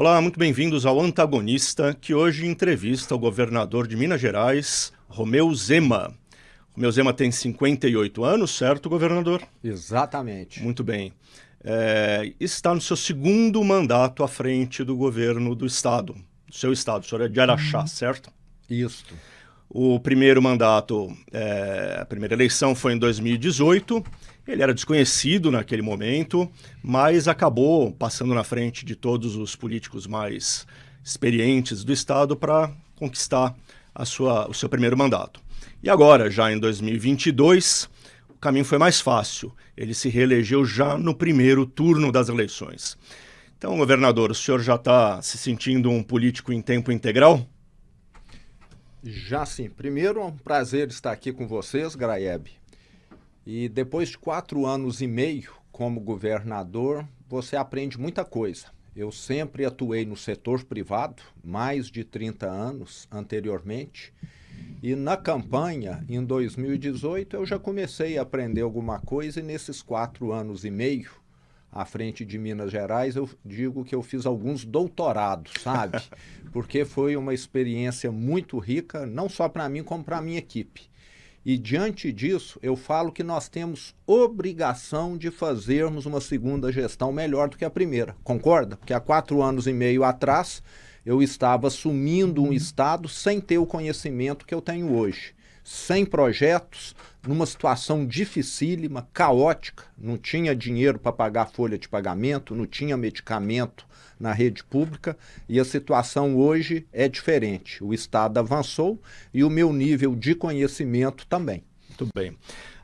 Olá, muito bem-vindos ao Antagonista, que hoje entrevista o governador de Minas Gerais, Romeu Zema. Romeu Zema tem 58 anos, certo, governador? Exatamente. Muito bem. Está no seu segundo mandato à frente do governo do estado, do seu estado, o senhor é de Araxá, certo? Isto. O primeiro mandato, a primeira eleição foi em 2018. Ele era desconhecido naquele momento, mas acabou passando na frente de todos os políticos mais experientes do estado para conquistar o seu primeiro mandato. E agora, já em 2022, o caminho foi mais fácil. Ele se reelegeu já no primeiro turno das eleições. Então, governador, o senhor já está se sentindo um político em tempo integral? Já sim. Primeiro, é um prazer estar aqui com vocês, Graeb. E depois de 4 anos e meio como governador, você aprende muita coisa. Eu sempre atuei no setor privado, mais de 30 anos anteriormente. E na campanha, em 2018, eu já comecei a aprender alguma coisa e nesses 4 anos e meio, à frente de Minas Gerais, eu digo que eu fiz alguns doutorados, sabe? Porque foi uma experiência muito rica, não só para mim, como para a minha equipe. E diante disso, eu falo que nós temos obrigação de fazermos uma segunda gestão melhor do que a primeira. Concorda? Porque há 4 anos e meio atrás, eu estava assumindo um estado sem ter o conhecimento que eu tenho hoje. Sem projetos, numa situação dificílima, caótica, não tinha dinheiro para pagar folha de pagamento, não tinha medicamento na rede pública e a situação hoje é diferente. O Estado avançou e o meu nível de conhecimento também. Muito bem.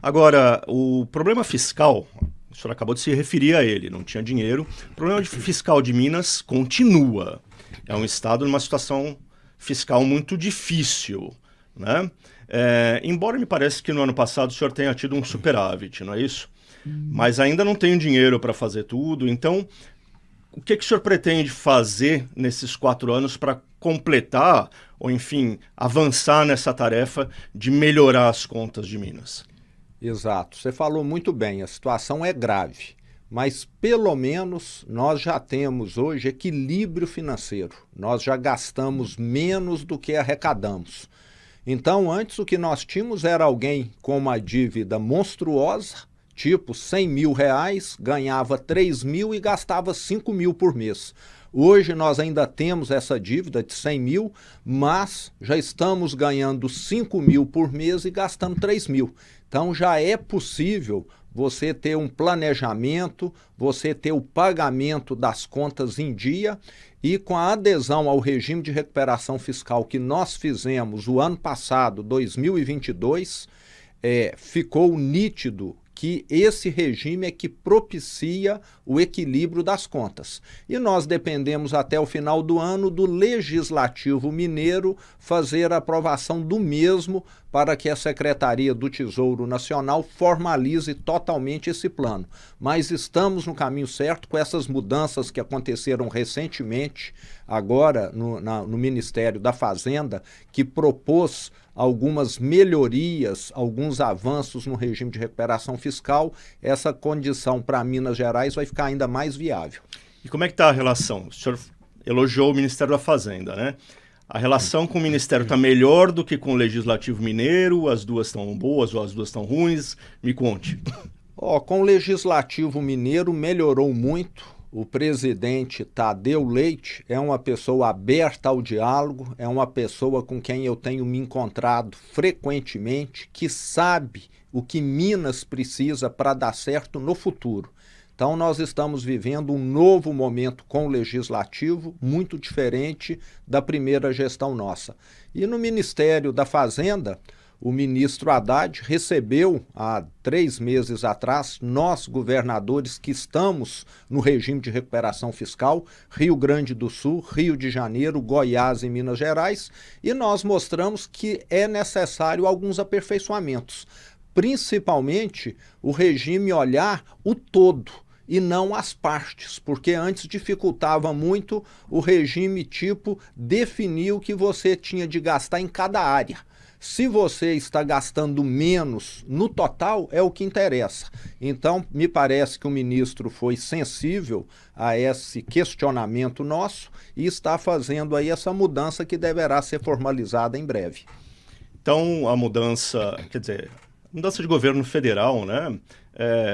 Agora, o problema fiscal, o senhor acabou de se referir a ele, não tinha dinheiro. O problema fiscal de Minas continua. É um Estado numa situação fiscal muito difícil, né? Embora me pareça que no ano passado o senhor tenha tido um superávit, não é isso? Mas ainda não tem dinheiro para fazer tudo, então o que o senhor pretende fazer nesses 4 anos para completar, ou enfim, avançar nessa tarefa de melhorar as contas de Minas? Exato, você falou muito bem, a situação é grave, mas pelo menos nós já temos hoje equilíbrio financeiro, nós já gastamos menos do que arrecadamos. Então, antes o que nós tínhamos era alguém com uma dívida monstruosa, tipo 100 mil reais, ganhava 3 mil e gastava 5 mil por mês. Hoje nós ainda temos essa dívida de 100 mil, mas já estamos ganhando 5 mil por mês e gastando 3 mil. Então já é possível você ter um planejamento, você ter o pagamento das contas em dia e com a adesão ao regime de recuperação fiscal que nós fizemos o ano passado, 2022, ficou nítido que esse regime é que propicia o equilíbrio das contas. E nós dependemos até o final do ano do Legislativo Mineiro fazer a aprovação do mesmo para que a Secretaria do Tesouro Nacional formalize totalmente esse plano. Mas estamos no caminho certo com essas mudanças que aconteceram recentemente, agora no Ministério da Fazenda, que propôs algumas melhorias, alguns avanços no regime de recuperação fiscal. Essa condição para Minas Gerais vai ficar ainda mais viável. E como é que está a relação? O senhor elogiou o Ministério da Fazenda, né? A relação com o Ministério está melhor do que com o Legislativo Mineiro? As duas estão boas ou as duas estão ruins? Me conte. Com o Legislativo Mineiro melhorou muito. O presidente Tadeu Leite é uma pessoa aberta ao diálogo, é uma pessoa com quem eu tenho me encontrado frequentemente, que sabe o que Minas precisa para dar certo no futuro. Então nós estamos vivendo um novo momento com o Legislativo, muito diferente da primeira gestão nossa. E no Ministério da Fazenda, o ministro Haddad recebeu, há 3 meses atrás, nós, governadores que estamos no regime de recuperação fiscal, Rio Grande do Sul, Rio de Janeiro, Goiás e Minas Gerais, e nós mostramos que é necessário alguns aperfeiçoamentos, principalmente o regime olhar o todo e não as partes, porque antes dificultava muito o regime tipo definir o que você tinha de gastar em cada área. Se você está gastando menos no total, é o que interessa. Então, me parece que o ministro foi sensível a esse questionamento nosso e está fazendo aí essa mudança que deverá ser formalizada em breve. Então, a mudança, quer dizer, mudança de governo federal, né,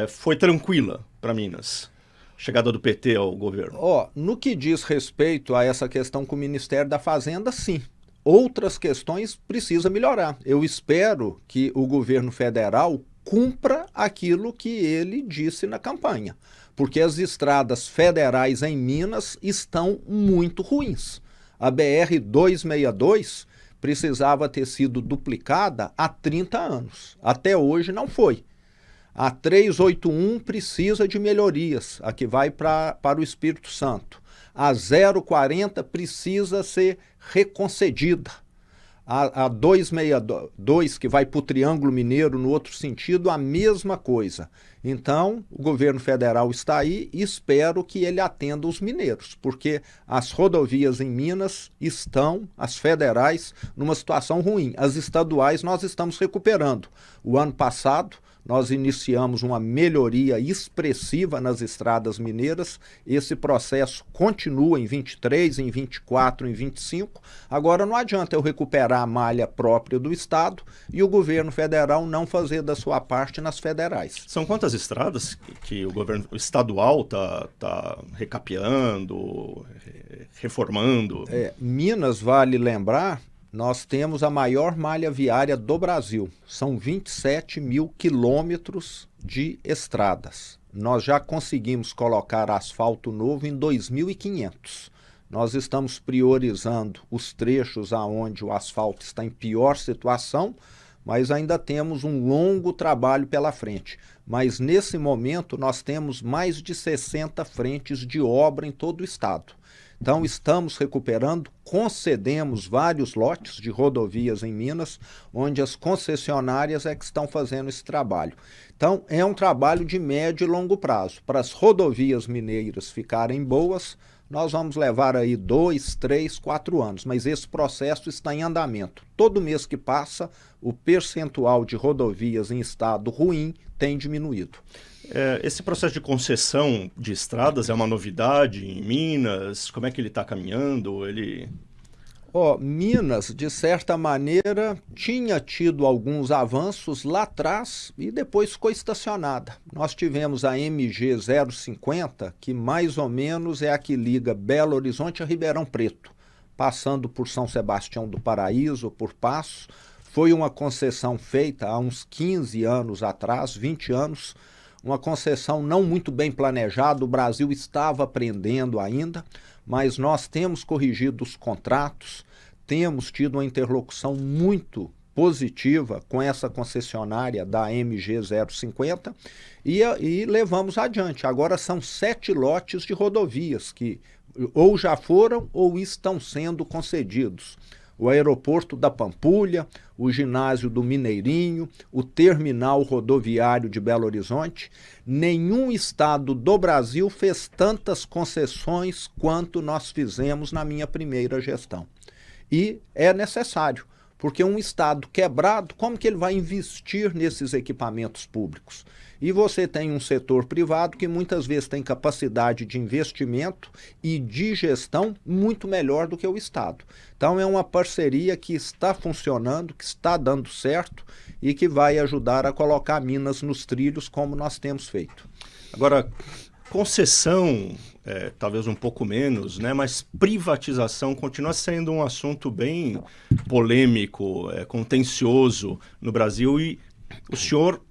foi tranquila para Minas. Chegada do PT ao governo. No que diz respeito a essa questão com o Ministério da Fazenda, sim. Outras questões precisa melhorar. Eu espero que o governo federal cumpra aquilo que ele disse na campanha, porque as estradas federais em Minas estão muito ruins. A BR-262 precisava ter sido duplicada há 30 anos. Até hoje não foi. A 381 precisa de melhorias, a que vai para o Espírito Santo. A 040 precisa ser reconcedida. A 262, que vai para o Triângulo Mineiro, no outro sentido, a mesma coisa. Então, o governo federal está aí e espero que ele atenda os mineiros, porque as rodovias em Minas estão, as federais, numa situação ruim. As estaduais nós estamos recuperando. O ano passado, nós iniciamos uma melhoria expressiva nas estradas mineiras. Esse processo continua em 23, em 24, em 25. Agora não adianta eu recuperar a malha própria do Estado e o governo federal não fazer da sua parte nas federais. São quantas estradas que o governo estadual está recapeando, reformando? Minas, vale lembrar, nós temos a maior malha viária do Brasil. São 27 mil quilômetros de estradas. Nós já conseguimos colocar asfalto novo em 2.500. Nós estamos priorizando os trechos aonde o asfalto está em pior situação, mas ainda temos um longo trabalho pela frente. Mas nesse momento nós temos mais de 60 frentes de obra em todo o estado. Então estamos recuperando, concedemos vários lotes de rodovias em Minas, onde as concessionárias é que estão fazendo esse trabalho. Então é um trabalho de médio e longo prazo. Para as rodovias mineiras ficarem boas, nós vamos levar aí 2, 3, 4 anos, mas esse processo está em andamento. Todo mês que passa, o percentual de rodovias em estado ruim tem diminuído. Esse processo de concessão de estradas é uma novidade em Minas? Como é que ele está caminhando? Minas, de certa maneira, tinha tido alguns avanços lá atrás e depois ficou estacionada. Nós tivemos a MG 050, que mais ou menos é a que liga Belo Horizonte a Ribeirão Preto, passando por São Sebastião do Paraíso, por Passos. Foi uma concessão feita há uns 15 anos atrás, 20 anos, uma concessão não muito bem planejada. O Brasil estava aprendendo ainda, mas nós temos corrigido os contratos, temos tido uma interlocução muito positiva com essa concessionária da MG 050 e levamos adiante. Agora são 7 lotes de rodovias que ou já foram ou estão sendo concedidos. O aeroporto da Pampulha, o ginásio do Mineirinho, o terminal rodoviário de Belo Horizonte. Nenhum estado do Brasil fez tantas concessões quanto nós fizemos na minha primeira gestão. E é necessário, porque um estado quebrado, como que ele vai investir nesses equipamentos públicos? E você tem um setor privado que muitas vezes tem capacidade de investimento e de gestão muito melhor do que o Estado. Então é uma parceria que está funcionando, que está dando certo e que vai ajudar a colocar Minas nos trilhos como nós temos feito. Agora, concessão, talvez um pouco menos, né? Mas privatização continua sendo um assunto bem polêmico, contencioso no Brasil, e o senhor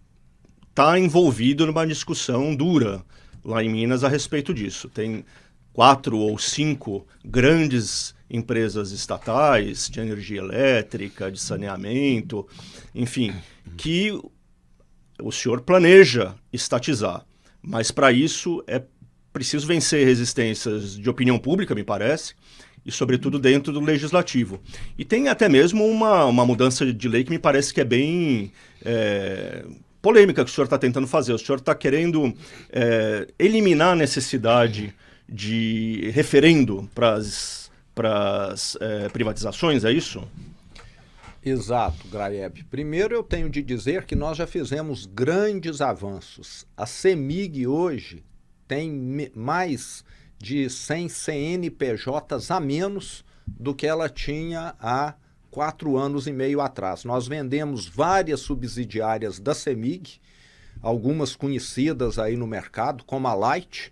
está envolvido numa discussão dura lá em Minas a respeito disso. Tem 4 ou 5 grandes empresas estatais de energia elétrica, de saneamento, enfim, que o senhor planeja estatizar. Mas para isso é preciso vencer resistências de opinião pública, me parece, e sobretudo dentro do legislativo. E tem até mesmo uma mudança de lei que me parece que é bem polêmica que o senhor está tentando fazer. O senhor está querendo eliminar a necessidade de referendo para as privatizações, é isso? Exato, Graeb. Primeiro eu tenho de dizer que nós já fizemos grandes avanços. A CEMIG hoje tem mais de 100 CNPJs a menos do que ela tinha há 4 anos e meio atrás. Nós vendemos várias subsidiárias da CEMIG, algumas conhecidas aí no mercado, como a Light,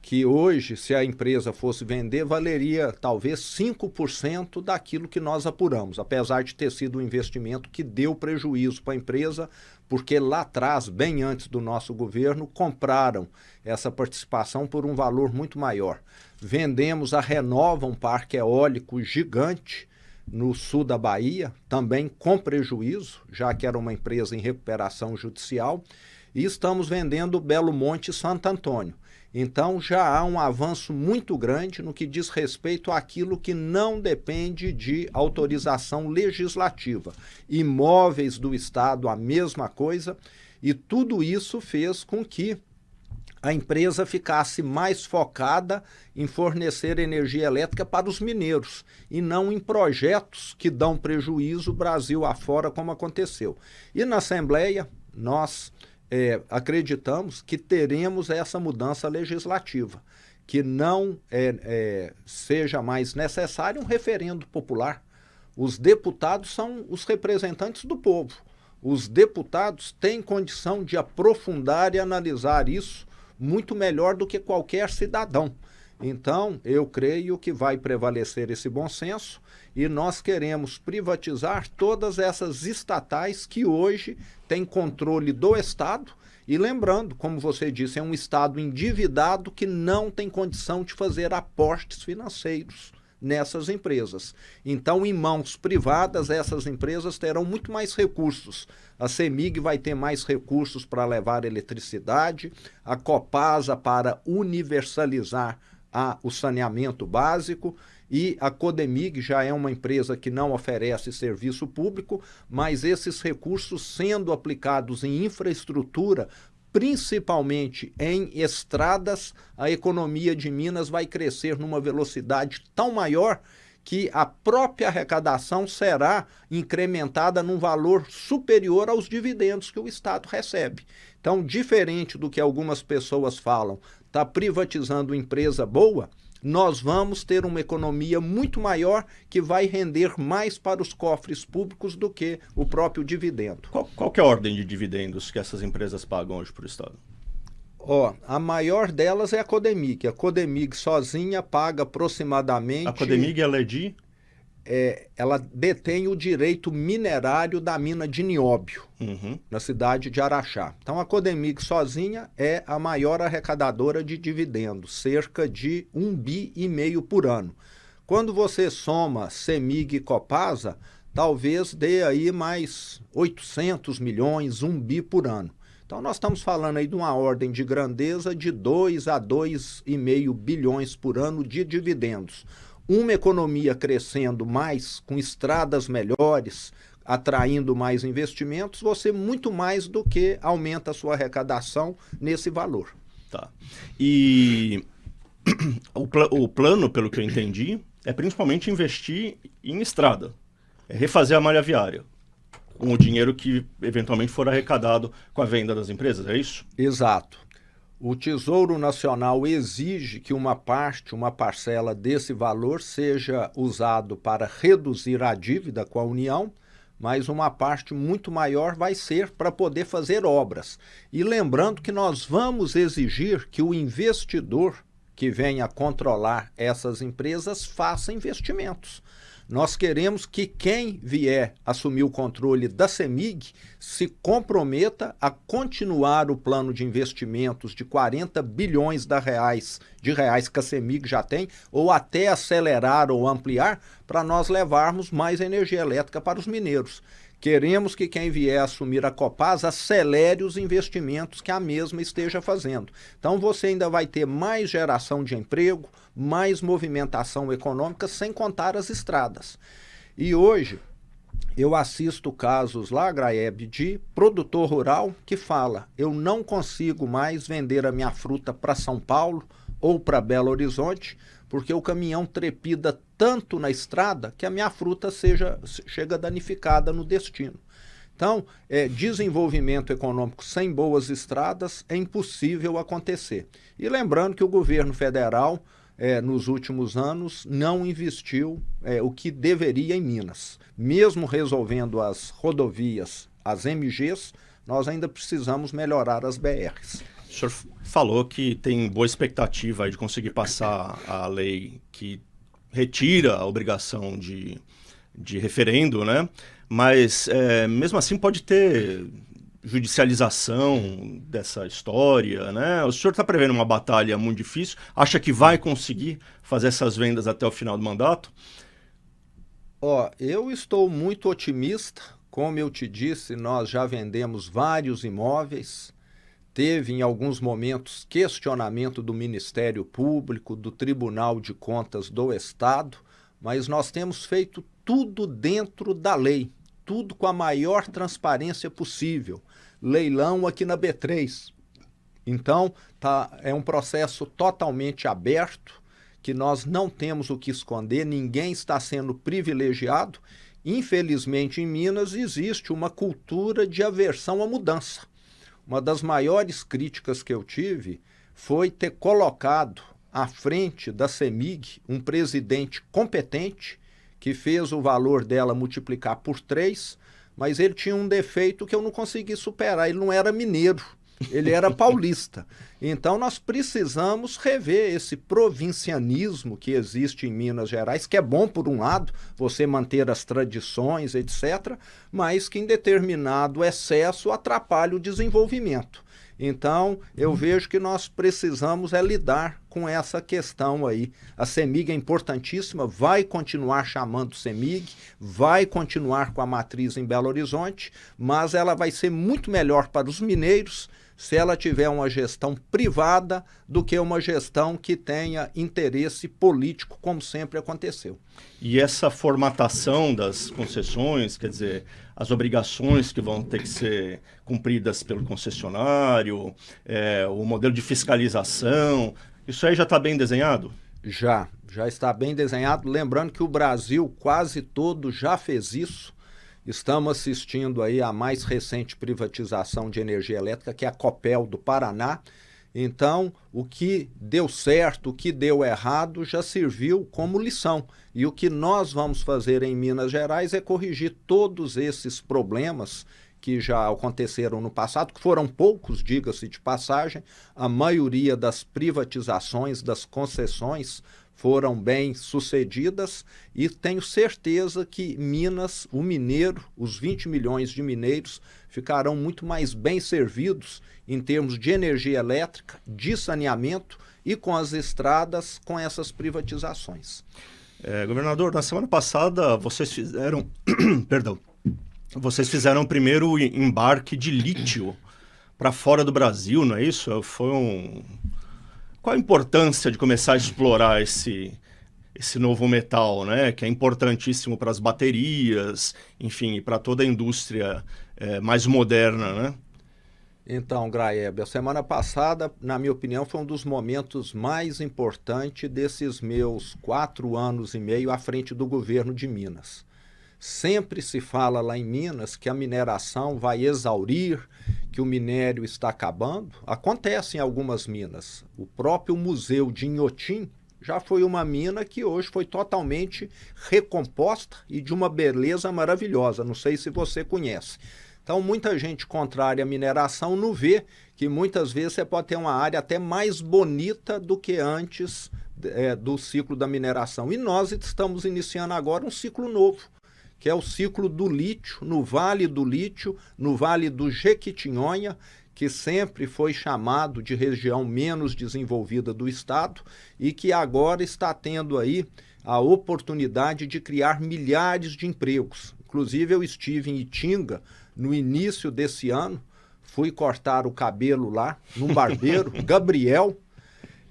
que hoje, se a empresa fosse vender, valeria talvez 5% daquilo que nós apuramos, apesar de ter sido um investimento que deu prejuízo para a empresa, porque lá atrás, bem antes do nosso governo, compraram essa participação por um valor muito maior. Vendemos a Renova, um parque eólico gigante no sul da Bahia, também com prejuízo, já que era uma empresa em recuperação judicial, e estamos vendendo Belo Monte e Santo Antônio. Então já há um avanço muito grande no que diz respeito àquilo que não depende de autorização legislativa. Imóveis do Estado, a mesma coisa, e tudo isso fez com que a empresa ficasse mais focada em fornecer energia elétrica para os mineiros e não em projetos que dão prejuízo Brasil afora, como aconteceu. E na Assembleia, nós acreditamos que teremos essa mudança legislativa, que não seja mais necessário um referendo popular. Os deputados são os representantes do povo. Os deputados têm condição de aprofundar e analisar isso muito melhor do que qualquer cidadão. Então, eu creio que vai prevalecer esse bom senso e nós queremos privatizar todas essas estatais que hoje têm controle do Estado. E lembrando, como você disse, é um Estado endividado que não tem condição de fazer aportes financeiros nessas empresas. Então, em mãos privadas, essas empresas terão muito mais recursos. A CEMIG vai ter mais recursos para levar eletricidade, a Copasa para universalizar o saneamento básico, e a Codemig já é uma empresa que não oferece serviço público, mas esses recursos sendo aplicados em infraestrutura, principalmente em estradas, a economia de Minas vai crescer numa velocidade tão maior que a própria arrecadação será incrementada num valor superior aos dividendos que o Estado recebe. Então, diferente do que algumas pessoas falam, está privatizando empresa boa, nós vamos ter uma economia muito maior que vai render mais para os cofres públicos do que o próprio dividendo. Qual que é a ordem de dividendos que essas empresas pagam hoje para o Estado? A maior delas é a Codemig. A Codemig sozinha paga aproximadamente... A Codemig, ela é de? Ela detém o direito minerário da mina de nióbio, na cidade de Araxá. Então, a Codemig sozinha é a maior arrecadadora de dividendos, cerca de 1,5 bi por ano. Quando você soma CEMIG e Copasa, talvez dê aí mais 800 milhões, 1 bi por ano. Então, nós estamos falando aí de uma ordem de grandeza de 2 a 2,5 bilhões por ano de dividendos. Uma economia crescendo mais, com estradas melhores, atraindo mais investimentos, você muito mais do que aumenta a sua arrecadação nesse valor. Tá. E o plano, pelo que eu entendi, é principalmente investir em estrada, é refazer a malha viária, com o dinheiro que eventualmente for arrecadado com a venda das empresas, é isso? Exato. O Tesouro Nacional exige que uma parcela desse valor seja usado para reduzir a dívida com a União, mas uma parte muito maior vai ser para poder fazer obras. E lembrando que nós vamos exigir que o investidor que venha controlar essas empresas faça investimentos. Nós queremos que quem vier assumir o controle da CEMIG se comprometa a continuar o plano de investimentos de 40 bilhões de reais que a CEMIG já tem, ou até acelerar ou ampliar, para nós levarmos mais energia elétrica para os mineiros. Queremos que quem vier assumir a Copasa acelere os investimentos que a mesma esteja fazendo. Então você ainda vai ter mais geração de emprego, mais movimentação econômica, sem contar as estradas. E hoje eu assisto casos lá, Graeb, de produtor rural que fala: eu não consigo mais vender a minha fruta para São Paulo ou para Belo Horizonte, porque o caminhão trepida tanto na estrada que a minha fruta chega danificada no destino. Então, desenvolvimento econômico sem boas estradas é impossível acontecer. E lembrando que o governo federal, nos últimos anos, não investiu o que deveria em Minas. Mesmo resolvendo as rodovias, as MGs, nós ainda precisamos melhorar as BRs. O senhor falou que tem boa expectativa aí de conseguir passar a lei que retira a obrigação de referendo, né? Mas mesmo assim pode ter judicialização dessa história, né? O senhor está prevendo uma batalha muito difícil? Acha que vai conseguir fazer essas vendas até o final do mandato? Eu estou muito otimista. Como eu te disse, nós já vendemos vários imóveis. Teve, em alguns momentos, questionamento do Ministério Público, do Tribunal de Contas do Estado, mas nós temos feito tudo dentro da lei, tudo com a maior transparência possível. Leilão aqui na B3. Então, é um processo totalmente aberto, que nós não temos o que esconder, ninguém está sendo privilegiado. Infelizmente, em Minas, existe uma cultura de aversão à mudança. Uma das maiores críticas que eu tive foi ter colocado à frente da CEMIG um presidente competente, que fez o valor dela multiplicar por 3, mas ele tinha um defeito que eu não consegui superar. Ele não era mineiro, ele era paulista. Então nós precisamos rever esse provincianismo que existe em Minas Gerais, que é bom por um lado, você manter as tradições, etc., mas que em determinado excesso atrapalha o desenvolvimento. Então, eu vejo que nós precisamos lidar com essa questão aí. A CEMIG é importantíssima, vai continuar chamando CEMIG, vai continuar com a matriz em Belo Horizonte, mas ela vai ser muito melhor para os mineiros se ela tiver uma gestão privada do que uma gestão que tenha interesse político, como sempre aconteceu. E essa formatação das concessões, quer dizer, as obrigações que vão ter que ser cumpridas pelo concessionário, o modelo de fiscalização, isso aí já está bem desenhado? Já está bem desenhado. Lembrando que o Brasil quase todo já fez isso. Estamos assistindo aí a mais recente privatização de energia elétrica, que é a Copel do Paraná. Então, o que deu certo, o que deu errado, já serviu como lição. E o que nós vamos fazer em Minas Gerais é corrigir todos esses problemas que já aconteceram no passado, que foram poucos, diga-se de passagem. A maioria das privatizações, das concessões, foram bem sucedidas, e tenho certeza que Minas, o mineiro, os 20 milhões de mineiros, ficarão muito mais bem servidos em termos de energia elétrica, de saneamento e com as estradas, com essas privatizações. Governador, na semana passada vocês fizeram, vocês fizeram o primeiro embarque de lítio para fora do Brasil, não é isso? Qual a importância de começar a explorar esse novo metal, né? Que é importantíssimo para as baterias, enfim, para toda a indústria mais moderna, né? Então, Graeb, a semana passada, na minha opinião, foi um dos momentos mais importantes desses meus 4 anos e meio à frente do governo de Minas. Sempre se fala lá em Minas que a mineração vai exaurir, que o minério está acabando. Acontece em algumas minas. O próprio Museu de Inhotim já foi uma mina que hoje foi totalmente recomposta e de uma beleza maravilhosa. Não sei se você conhece. Então, muita gente contrária à mineração não vê que muitas vezes você pode ter uma área até mais bonita do que antes do ciclo da mineração. E nós estamos iniciando agora um ciclo novo, que é o ciclo do lítio, no Vale do Lítio, no Vale do Jequitinhonha, que sempre foi chamado de região menos desenvolvida do estado e que agora está tendo aí a oportunidade de criar milhares de empregos. Inclusive, eu estive em Itinga no início desse ano, fui cortar o cabelo lá, num barbeiro, Gabriel,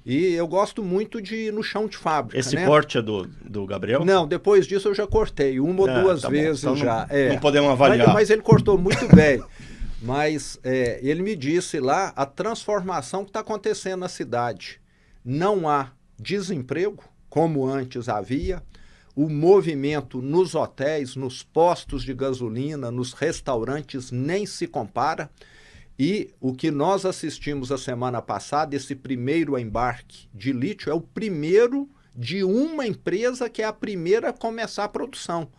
e eu gosto muito de ir no chão de fábrica. Esse corte é do Gabriel? Não, depois disso eu já cortei, uma ou duas vezes então já. Não podemos avaliar. Mas ele cortou muito bem. Mas ele me disse lá a transformação que está acontecendo na cidade. Não há desemprego, como antes havia. O movimento nos hotéis, nos postos de gasolina, nos restaurantes nem se compara. E o que nós assistimos a semana passada, esse primeiro embarque de lítio, é o primeiro de uma empresa que é a primeira a começar a produção.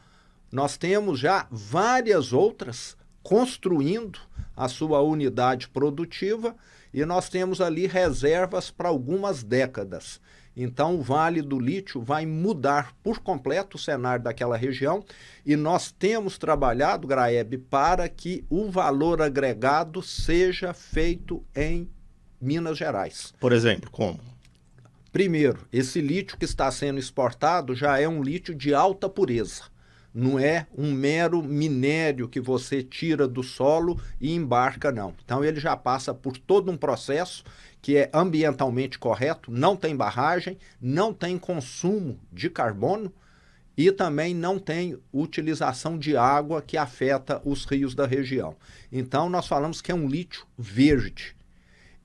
Nós temos já várias outras construindo a sua unidade produtiva e nós temos ali reservas para algumas décadas. Então, o Vale do Lítio vai mudar por completo o cenário daquela região e nós temos trabalhado, Graeb, para que o valor agregado seja feito em Minas Gerais. Por exemplo, como? Primeiro, esse lítio que está sendo exportado já é um lítio de alta pureza. Não é um mero minério que você tira do solo e embarca, não. Então, ele já passa por todo um processo que é ambientalmente correto, não tem barragem, não tem consumo de carbono e também não tem utilização de água que afeta os rios da região. Então, nós falamos que é um lítio verde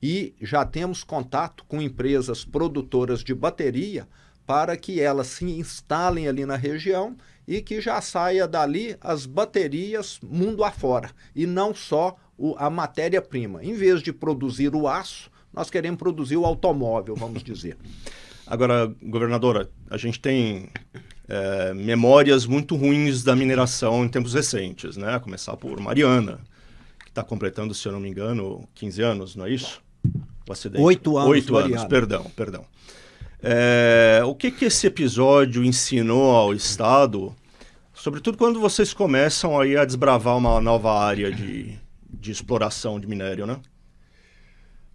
e já temos contato com empresas produtoras de bateria para que elas se instalem ali na região e que já saia dali as baterias mundo afora e não só a matéria-prima. Em vez de produzir o aço, nós queremos produzir o automóvel, vamos dizer. Agora, governadora, a gente tem memórias muito ruins da mineração em tempos recentes, né? A começar por Mariana, que está completando, se eu não me engano, 15 anos, não é isso? O acidente. 8 anos, 8 anos, perdão. O que esse episódio ensinou ao Estado, sobretudo quando vocês começam aí a desbravar uma nova área de exploração de minério, né?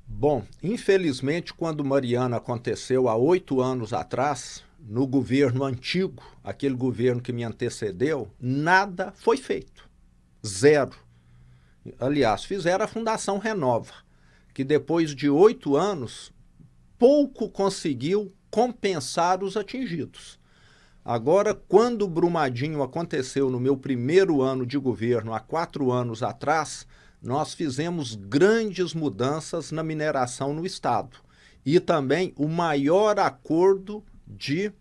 Bom, infelizmente, quando Mariana aconteceu há 8 anos atrás, no governo antigo, aquele governo que me antecedeu, nada foi feito. Zero. Aliás, fizeram a Fundação Renova, que depois de 8 anos, pouco conseguiu compensar os atingidos. Agora, quando o Brumadinho aconteceu no meu primeiro ano de governo, há 4 anos atrás, nós fizemos grandes mudanças na mineração no estado e também o maior acordo de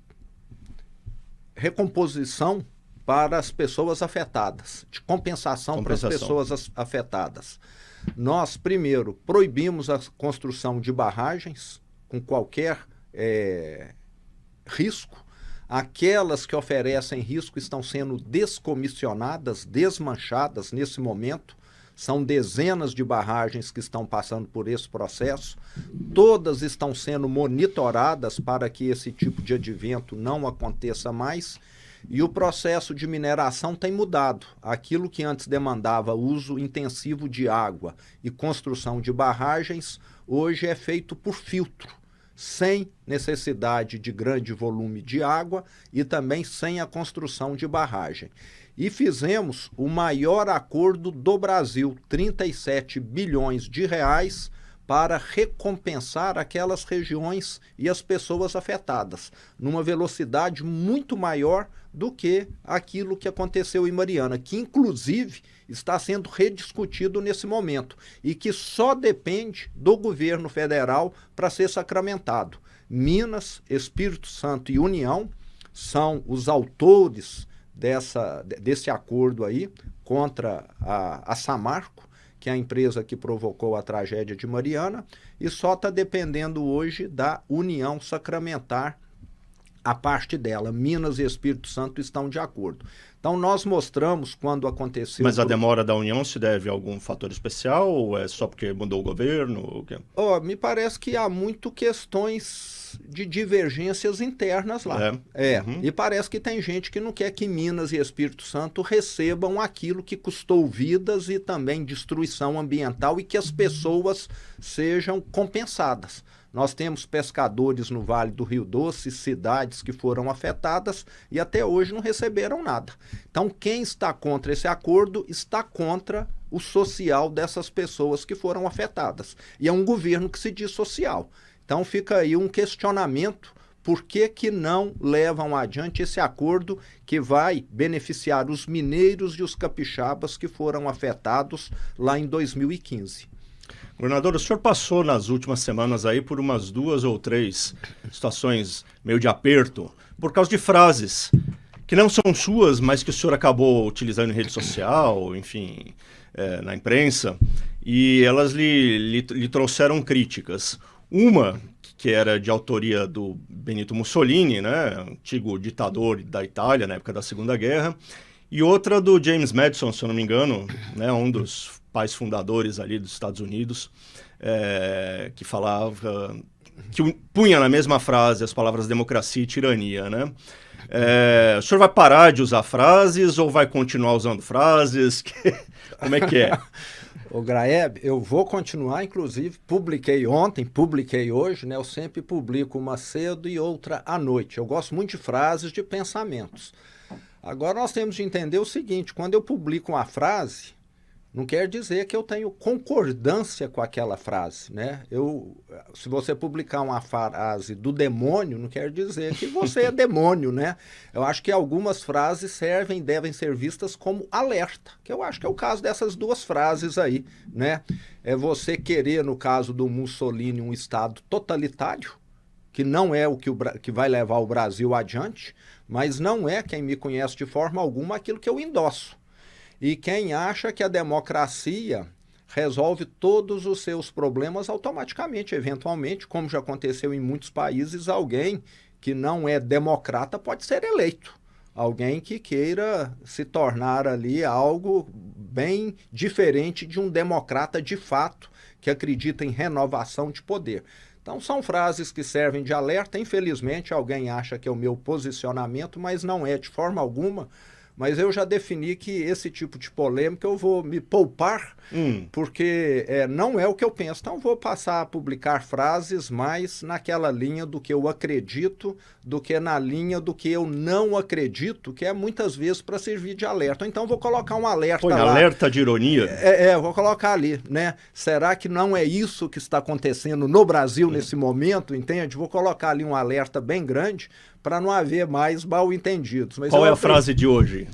recomposição para as pessoas afetadas, de compensação para as pessoas afetadas. Nós, primeiro, proibimos a construção de barragens com qualquer risco. Aquelas que oferecem risco estão sendo descomissionadas, desmanchadas nesse momento. São dezenas de barragens que estão passando por esse processo. Todas estão sendo monitoradas para que esse tipo de advento não aconteça mais. E o processo de mineração tem mudado. Aquilo que antes demandava uso intensivo de água e construção de barragens, hoje é feito por filtro, sem necessidade de grande volume de água e também sem a construção de barragem. E fizemos o maior acordo do Brasil, 37 bilhões de reais, para recompensar aquelas regiões e as pessoas afetadas, numa velocidade muito maior do que aquilo que aconteceu em Mariana, que inclusive está sendo rediscutido nesse momento e que só depende do governo federal para ser sacramentado. Minas, Espírito Santo e União são os autores desse acordo aí contra a Samarco, que é a empresa que provocou a tragédia de Mariana, e só está dependendo hoje da União sacramentar a parte dela. Minas e Espírito Santo estão de acordo. Então, nós mostramos quando aconteceu... Mas a demora da União se deve a algum fator especial ou é só porque mudou o governo? Me parece que há muito questões de divergências internas lá. Uhum. E parece que tem gente que não quer que Minas e Espírito Santo recebam aquilo que custou vidas e também destruição ambiental e que as pessoas sejam compensadas. Nós temos pescadores no Vale do Rio Doce, cidades que foram afetadas e até hoje não receberam nada. Então, quem está contra esse acordo está contra o social dessas pessoas que foram afetadas. E é um governo que se diz social. Então, fica aí um questionamento: por que não levam adiante esse acordo que vai beneficiar os mineiros e os capixabas que foram afetados lá em 2015? Governador, o senhor passou nas últimas semanas aí por umas 2 ou 3 situações meio de aperto por causa de frases que não são suas, mas que o senhor acabou utilizando em rede social, enfim, na imprensa, e elas lhe trouxeram críticas. Uma que era de autoria do Benito Mussolini, né, antigo ditador da Itália na época da Segunda Guerra, e outra do James Madison, se eu não me engano, né, um dos pais fundadores ali dos Estados Unidos, que falava, que punha na mesma frase as palavras democracia e tirania, né? O senhor vai parar de usar frases ou vai continuar usando frases? Como é que é? Ô Graeb, eu vou continuar, inclusive, publiquei ontem, publiquei hoje, né? Eu sempre publico uma cedo e outra à noite. Eu gosto muito de frases, de pensamentos. Agora nós temos de entender o seguinte, quando eu publico uma frase, não quer dizer que eu tenho concordância com aquela frase, né? Se você publicar uma frase do demônio, não quer dizer que você é demônio, né? Eu acho que algumas frases devem ser vistas como alerta, que eu acho que é o caso dessas 2 frases aí, né? É você querer, no caso do Mussolini, um Estado totalitário, que não é o que vai levar o Brasil adiante, mas não é, quem me conhece de forma alguma, aquilo que eu endosso. E quem acha que a democracia resolve todos os seus problemas automaticamente, eventualmente, como já aconteceu em muitos países, alguém que não é democrata pode ser eleito. Alguém que queira se tornar ali algo bem diferente de um democrata de fato, que acredita em renovação de poder. Então são frases que servem de alerta. Infelizmente alguém acha que é o meu posicionamento, mas não é de forma alguma. Mas eu já defini que esse tipo de polêmica eu vou me poupar, porque não é o que eu penso. Então vou passar a publicar frases mais naquela linha do que eu acredito, do que na linha do que eu não acredito, que é muitas vezes para servir de alerta. Então vou colocar um alerta lá. Alerta de ironia? Vou colocar ali, né? Será que não é isso que está acontecendo no Brasil nesse momento, entende? Vou colocar ali um alerta bem grande, para não haver mais mal-entendidos. Qual é a frase de hoje?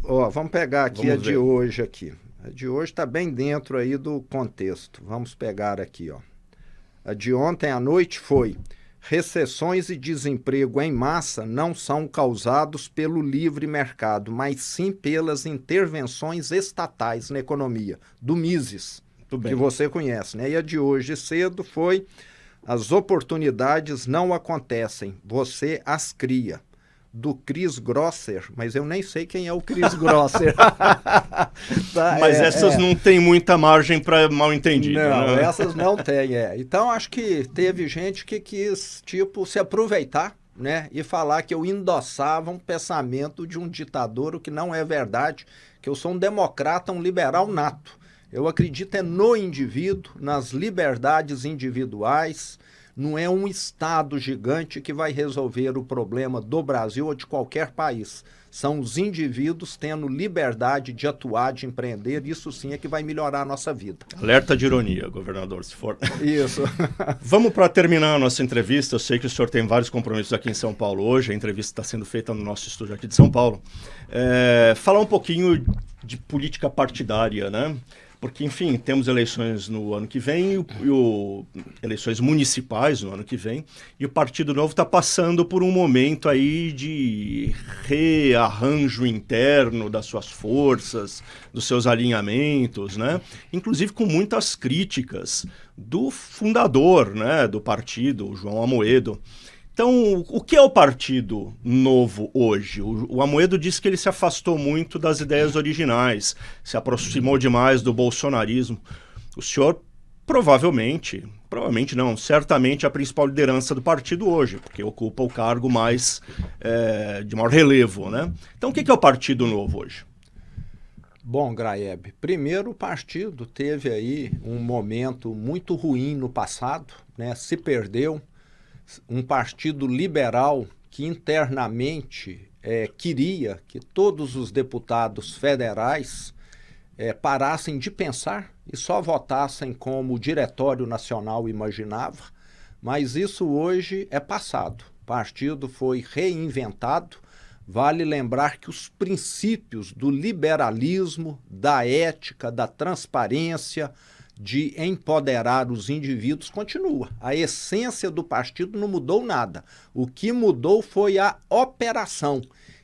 Vamos pegar aqui a de hoje aqui. A de hoje está bem dentro aí do contexto. Vamos pegar aqui, ó. A de ontem à noite foi: recessões e desemprego em massa não são causados pelo livre mercado, mas sim pelas intervenções estatais na economia, do Mises, que você conhece, né? E a de hoje cedo foi: as oportunidades não acontecem, você as cria. Do Chris Grosser, mas eu nem sei quem é o Chris Grosser. Mas essas não tem muita margem para mal entendido. Não, né? Essas não tem, Então acho que teve gente que quis, se aproveitar, né, e falar que eu endossava um pensamento de um ditador, o que não é verdade, que eu sou um democrata, um liberal nato. Eu acredito no indivíduo, nas liberdades individuais. Não é um Estado gigante que vai resolver o problema do Brasil ou de qualquer país. São os indivíduos tendo liberdade de atuar, de empreender. Isso sim é que vai melhorar a nossa vida. Alerta de ironia, governador, se for. Isso. Vamos para terminar a nossa entrevista. Eu sei que o senhor tem vários compromissos aqui em São Paulo hoje. A entrevista está sendo feita no nosso estúdio aqui de São Paulo. Falar um pouquinho de política partidária, né? Porque, enfim, temos eleições no ano que vem, eleições municipais no ano que vem, e o Partido Novo está passando por um momento aí de rearranjo interno das suas forças, dos seus alinhamentos, né? Inclusive com muitas críticas do fundador, né, do partido, o João Amoedo. Então, o que é o Partido Novo hoje? O Amoedo disse que ele se afastou muito das ideias originais, se aproximou demais do bolsonarismo. O senhor provavelmente não, certamente é a principal liderança do partido hoje, porque ocupa o cargo mais de maior relevo, né? Então, o que é o Partido Novo hoje? Bom, Graeb, primeiro o partido teve aí um momento muito ruim no passado, né? Se perdeu. Um partido liberal que internamente queria que todos os deputados federais parassem de pensar e só votassem como o Diretório Nacional imaginava, mas isso hoje é passado. O partido foi reinventado, vale lembrar que os princípios do liberalismo, da ética, da transparência, de empoderar os indivíduos continua. A essência do partido não mudou nada. O que mudou foi a operação.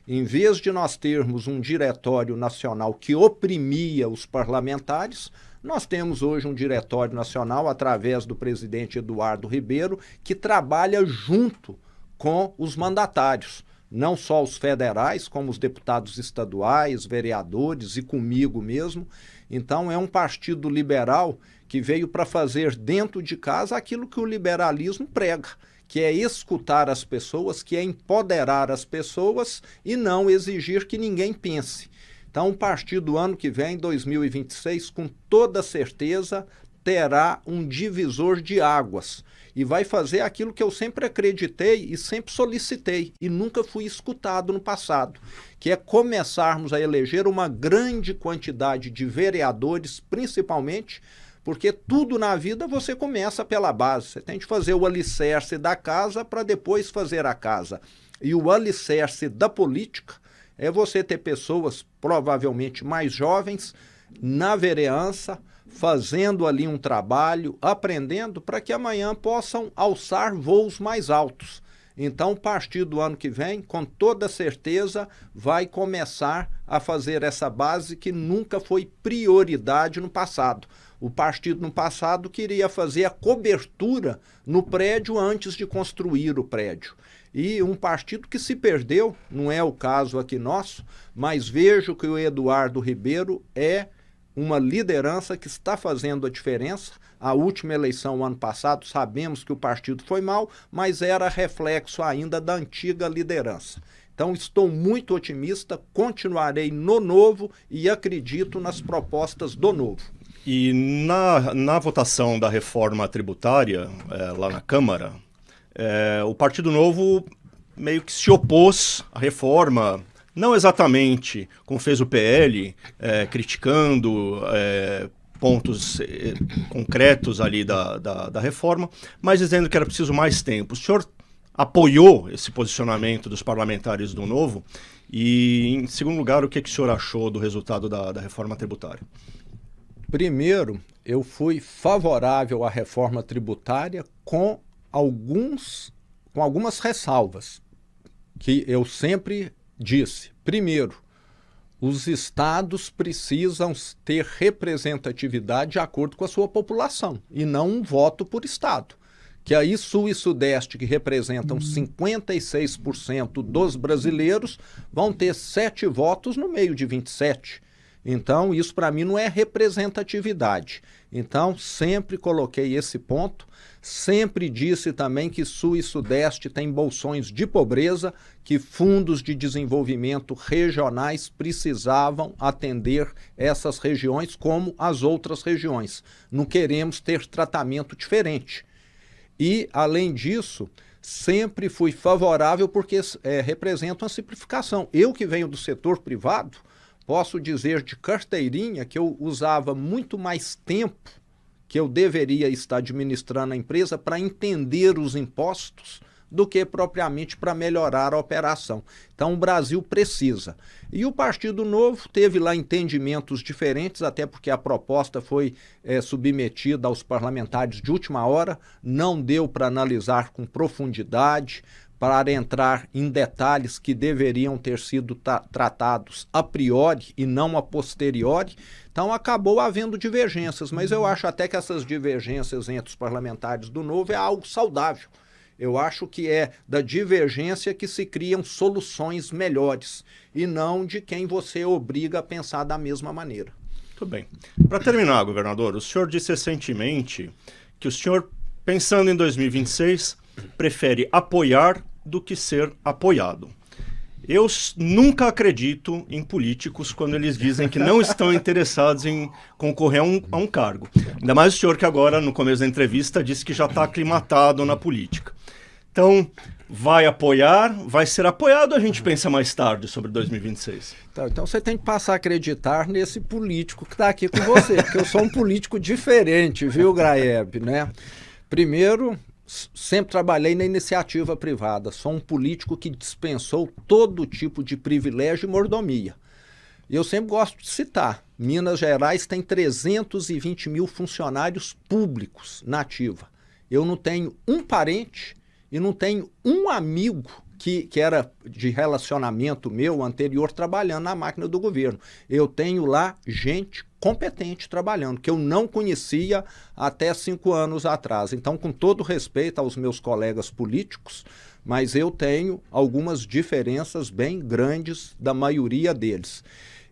Em vez de nós termos um diretório nacional que oprimia os parlamentares, nós temos hoje um diretório nacional, através do presidente Eduardo Ribeiro, que trabalha junto com os mandatários. Não só os federais, como os deputados estaduais, vereadores e comigo mesmo. Então é um partido liberal que veio para fazer dentro de casa aquilo que o liberalismo prega, que é escutar as pessoas, que é empoderar as pessoas e não exigir que ninguém pense. Então o partido ano que vem, 2026, com toda certeza terá um divisor de águas e vai fazer aquilo que eu sempre acreditei e sempre solicitei e nunca fui escutado no passado, que é começarmos a eleger uma grande quantidade de vereadores, principalmente porque tudo na vida você começa pela base. Você tem que fazer o alicerce da casa para depois fazer a casa. E o alicerce da política é você ter pessoas provavelmente mais jovens na vereança, fazendo ali um trabalho, aprendendo para que amanhã possam alçar voos mais altos. Então, o partido ano que vem, com toda certeza, vai começar a fazer essa base que nunca foi prioridade no passado. O partido no passado queria fazer a cobertura no prédio antes de construir o prédio. E um partido que se perdeu, não é o caso aqui nosso, mas vejo que o Eduardo Ribeiro é uma liderança que está fazendo a diferença. A última eleição, ano passado, sabemos que o partido foi mal, mas era reflexo ainda da antiga liderança. Então, estou muito otimista, continuarei no novo e acredito nas propostas do novo. E na votação da reforma tributária, lá na Câmara, o Partido Novo meio que se opôs à reforma, não exatamente como fez o PL, criticando pontos concretos ali da reforma, mas dizendo que era preciso mais tempo. O senhor apoiou esse posicionamento dos parlamentares do Novo? E, em segundo lugar, o que o senhor achou do resultado da reforma tributária? Primeiro, eu fui favorável à reforma tributária com algumas ressalvas, que eu sempre disse. Primeiro, os estados precisam ter representatividade de acordo com a sua população, e não um voto por estado. Que aí Sul e Sudeste, que representam 56% dos brasileiros, vão ter 7 votos no meio de 27. Então, isso para mim não é representatividade. Então, sempre coloquei esse ponto. Sempre disse também que Sul e Sudeste têm bolsões de pobreza, que fundos de desenvolvimento regionais precisavam atender essas regiões como as outras regiões. Não queremos ter tratamento diferente. E, além disso, sempre fui favorável porque representa uma simplificação. Eu que venho do setor privado, posso dizer de carteirinha que eu usava muito mais tempo que eu deveria estar administrando a empresa para entender os impostos do que propriamente para melhorar a operação. Então o Brasil precisa. E o Partido Novo teve lá entendimentos diferentes, até porque a proposta foi submetida aos parlamentares de última hora, não deu para analisar com profundidade, para entrar em detalhes que deveriam ter sido tratados a priori e não a posteriori. Então acabou havendo divergências, mas eu acho até que essas divergências entre os parlamentares do Novo é algo saudável. Eu acho que é da divergência que se criam soluções melhores e não de quem você obriga a pensar da mesma maneira. Muito bem. Para terminar, governador, o senhor disse recentemente que o senhor, pensando em 2026, prefere apoiar do que ser apoiado. Eu nunca acredito em políticos quando eles dizem que não estão interessados em concorrer a um cargo. Ainda mais o senhor que agora, no começo da entrevista, disse que já está aclimatado na política. Então, vai apoiar, vai ser apoiado, a gente pensa mais tarde sobre 2026. Então você tem que passar a acreditar nesse político que está aqui com você, porque eu sou um político diferente, viu, Graeb, né? Primeiro, sempre trabalhei na iniciativa privada, sou um político que dispensou todo tipo de privilégio e mordomia. Eu sempre gosto de citar, Minas Gerais tem 320 mil funcionários públicos na ativa. Eu não tenho um parente e não tenho um amigo que era de relacionamento meu anterior trabalhando na máquina do governo. Eu tenho lá gente competente trabalhando, que eu não conhecia até 5 anos atrás. Então, com todo respeito aos meus colegas políticos, mas eu tenho algumas diferenças bem grandes da maioria deles.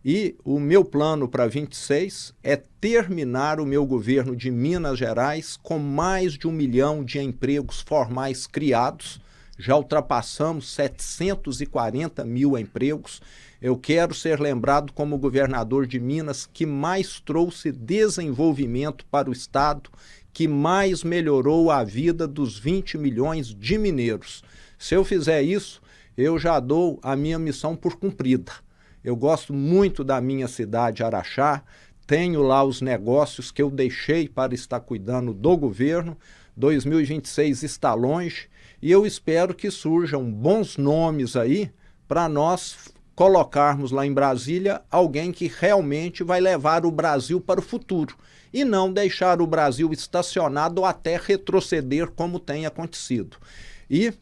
E o meu plano para 26 é terminar o meu governo de Minas Gerais com mais de 1 milhão de empregos formais criados. Já ultrapassamos 740 mil empregos. Eu quero ser lembrado como governador de Minas que mais trouxe desenvolvimento para o estado, que mais melhorou a vida dos 20 milhões de mineiros. Se eu fizer isso, eu já dou a minha missão por cumprida. Eu gosto muito da minha cidade, Araxá, tenho lá os negócios que eu deixei para estar cuidando do governo. 2026 está longe e eu espero que surjam bons nomes aí para nós colocarmos lá em Brasília alguém que realmente vai levar o Brasil para o futuro e não deixar o Brasil estacionado ou até retroceder como tem acontecido. E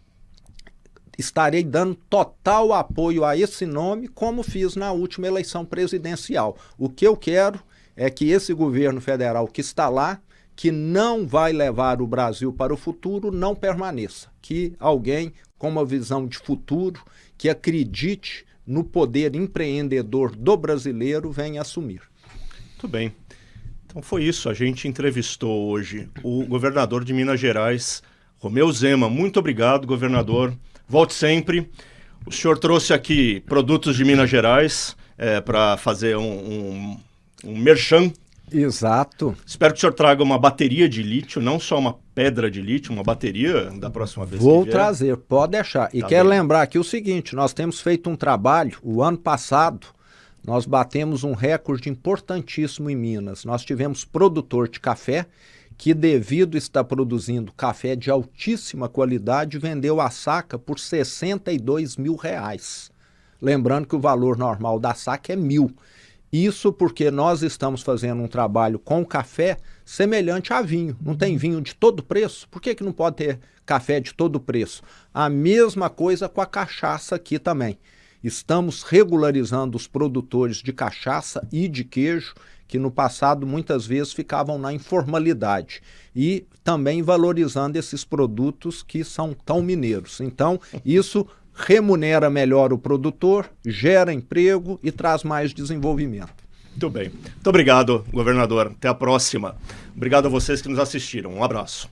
estarei dando total apoio a esse nome, como fiz na última eleição presidencial. O que eu quero é que esse governo federal que está lá, que não vai levar o Brasil para o futuro, não permaneça. Que alguém com uma visão de futuro, que acredite no poder empreendedor do brasileiro, venha assumir. Muito bem. Então foi isso. A gente entrevistou hoje o governador de Minas Gerais, Romeu Zema. Muito obrigado, governador. Volte sempre. O senhor trouxe aqui produtos de Minas Gerais para fazer um merchan. Exato. Espero que o senhor traga uma bateria de lítio, não só uma pedra de lítio, uma bateria da próxima vez. Vou trazer, pode deixar. E tá quero bem. lembrar aqui o seguinte, nós temos feito um trabalho, o ano passado, nós batemos um recorde importantíssimo em Minas. Nós tivemos produtor de café que, devido a estar produzindo café de altíssima qualidade, vendeu a saca por R$62 mil. Lembrando que o valor normal da saca é 1.000. Isso porque nós estamos fazendo um trabalho com café semelhante a vinho. Não tem vinho de todo preço? Por que não pode ter café de todo preço? A mesma coisa com a cachaça aqui também. Estamos regularizando os produtores de cachaça e de queijo, que no passado muitas vezes ficavam na informalidade, e também valorizando esses produtos que são tão mineiros. Então, isso remunera melhor o produtor, gera emprego e traz mais desenvolvimento. Muito bem. Muito obrigado, governador. Até a próxima. Obrigado a vocês que nos assistiram. Um abraço.